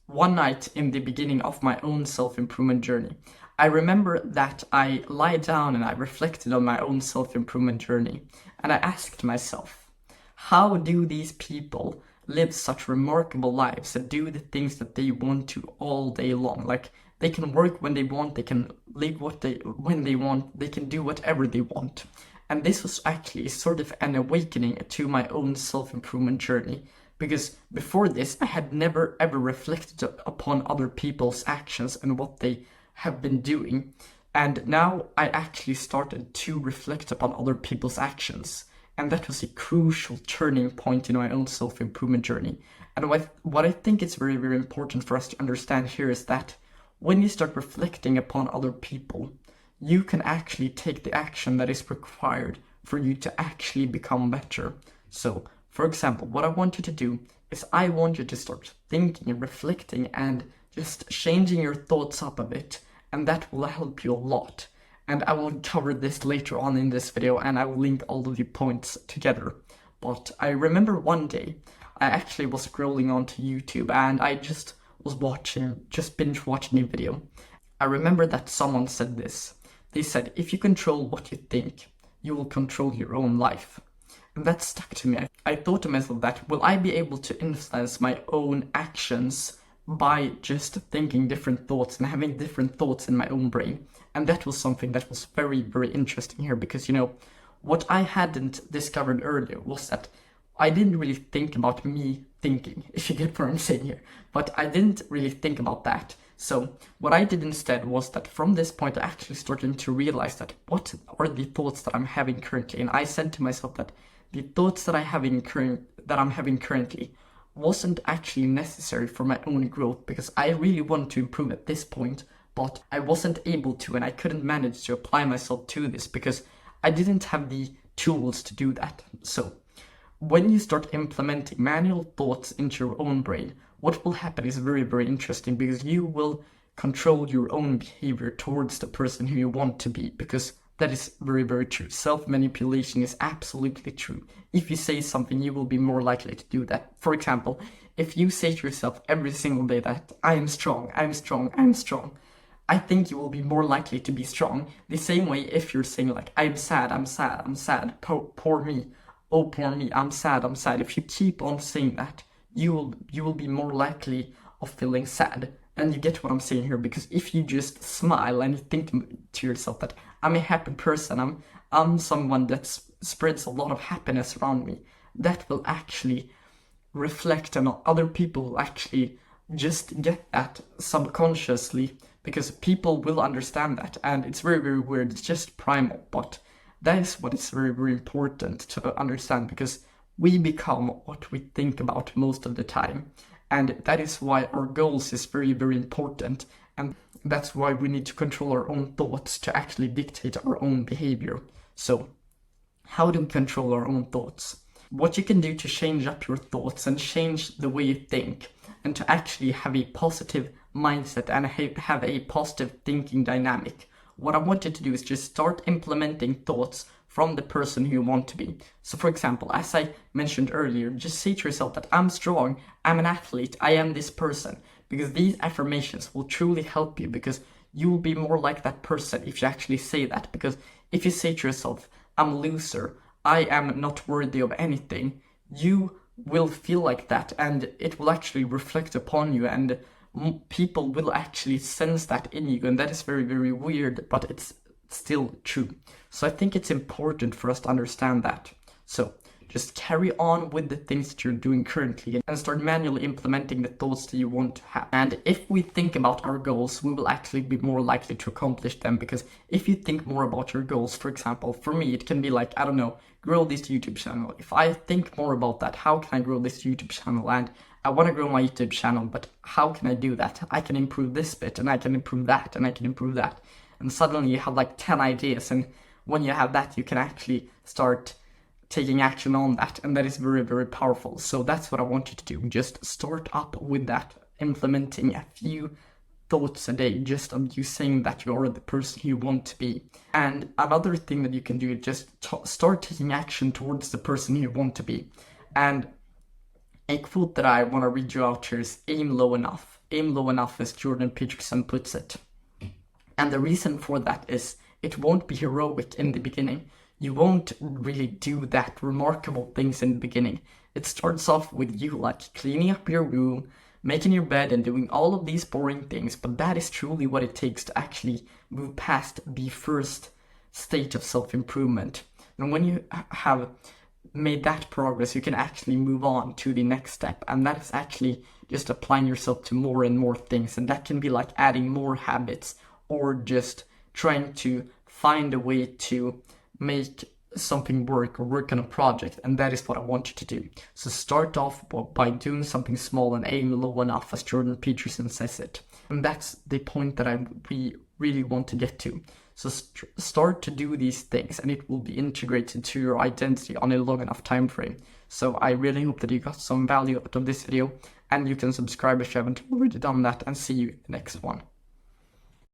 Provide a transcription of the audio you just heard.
one night in the beginning of my own self-improvement journey. I remember that I lied down and I reflected on my own self-improvement journey, and I asked myself, how do these people live such remarkable lives and do the things that they want to all day long? Like, they can work when they want, they can live when they want, they can do whatever they want. And this was actually sort of an awakening to my own self-improvement journey, because before this I had never ever reflected upon other people's actions and what they have been doing. And now I actually started to reflect upon other people's actions. And that was a crucial turning point in my own self-improvement journey. And what I think is very, very important for us to understand here is that when you start reflecting upon other people, you can actually take the action that is required for you to actually become better. So, for example, what I want you to do is I want you to start thinking and reflecting and just changing your thoughts up a bit, and that will help you a lot. And I will cover this later on in this video, and I will link all of the points together. But I remember one day, I actually was scrolling onto YouTube and I just was binge watching a video. I remember that someone said this. They said, if you control what you think, you will control your own life. And that stuck to me. I thought to myself that, will I be able to influence my own actions by just thinking different thoughts and having different thoughts in my own brain? And that was something that was very, very interesting here, because, what I hadn't discovered earlier was that I didn't really think about me thinking, if you get what I'm saying here. But I didn't really think about that. So what I did instead was that from this point I actually started to realize that what are the thoughts that I'm having currently. And I said to myself that the thoughts that I'm having currently wasn't actually necessary for my own growth, because I really wanted to improve at this point, but I wasn't able to, and I couldn't manage to apply myself to this because I didn't have the tools to do that. So when you start implementing manual thoughts into your own brain, what will happen is very, very interesting, because you will control your own behavior towards the person who you want to be, because that is very, very true. Self-manipulation is absolutely true. If you say something, you will be more likely to do that. For example, if you say to yourself every single day that I am strong, I'm strong, I'm strong, I think you will be more likely to be strong. The same way if you're saying like, I'm sad, I'm sad, I'm sad, poor me, oh poor me, I'm sad, I'm sad. If you keep on saying that, you will be more likely of feeling sad. And you get what I'm saying here, because if you just smile and you think to yourself that I'm a happy person, I'm someone that spreads a lot of happiness around me, that will actually reflect, and other people will actually just get that subconsciously, because people will understand that. And it's very, very weird, it's just primal, but that is what is very, very important to understand, because we become what we think about most of the time. And that is why our goals is very, very important. And that's why we need to control our own thoughts to actually dictate our own behavior. So, how do we control our own thoughts? What you can do to change up your thoughts and change the way you think, and to actually have a positive mindset and have a positive thinking dynamic. What I want you to do is just start implementing thoughts from the person who you want to be. So for example, as I mentioned earlier, just say to yourself that I'm strong, I'm an athlete, I am this person. Because these affirmations will truly help you, because you will be more like that person if you actually say that. Because if you say to yourself, I'm a loser, I am not worthy of anything, you will feel like that, and it will actually reflect upon you, and people will actually sense that in you. And that is very, very weird, but it's still true. So I think it's important for us to understand that. So just carry on with the things that you're doing currently and start manually implementing the thoughts that you want to have. And if we think about our goals, we will actually be more likely to accomplish them, because if you think more about your goals, for example, for me, it can be like, I don't know, grow this YouTube channel. If I think more about that, how can I grow this YouTube channel? And I want to grow my YouTube channel, but how can I do that? I can improve this bit, and I can improve that, and I can improve that. And suddenly you have like 10 ideas, and when you have that, you can actually start taking action on that, and that is very, very powerful. So that's what I want you to do. Just start up with that, implementing a few thoughts a day, just of you saying that you are the person you want to be. And another thing that you can do is just start taking action towards the person you want to be. And A quote that I want to read you out here is aim low enough. Aim low enough, as Jordan Peterson puts it. And the reason for that is it won't be heroic in the beginning. You won't really do that remarkable things in the beginning. It starts off with you like cleaning up your room, making your bed and doing all of these boring things, but that is truly what it takes to actually move past the first state of self-improvement. And when you have made that progress, you can actually move on to the next step, and that is actually just applying yourself to more and more things. And that can be like adding more habits, or just trying to find a way to make something work or work on a project. And that is what I want you to do. So start off by doing something small and aim low enough, as Jordan Peterson says it. And that's the point that we really want to get to. So start to do these things, and it will be integrated to your identity on a long enough time frame. So I really hope that you got some value out of this video, and you can subscribe if you haven't already done that, and see you in the next one.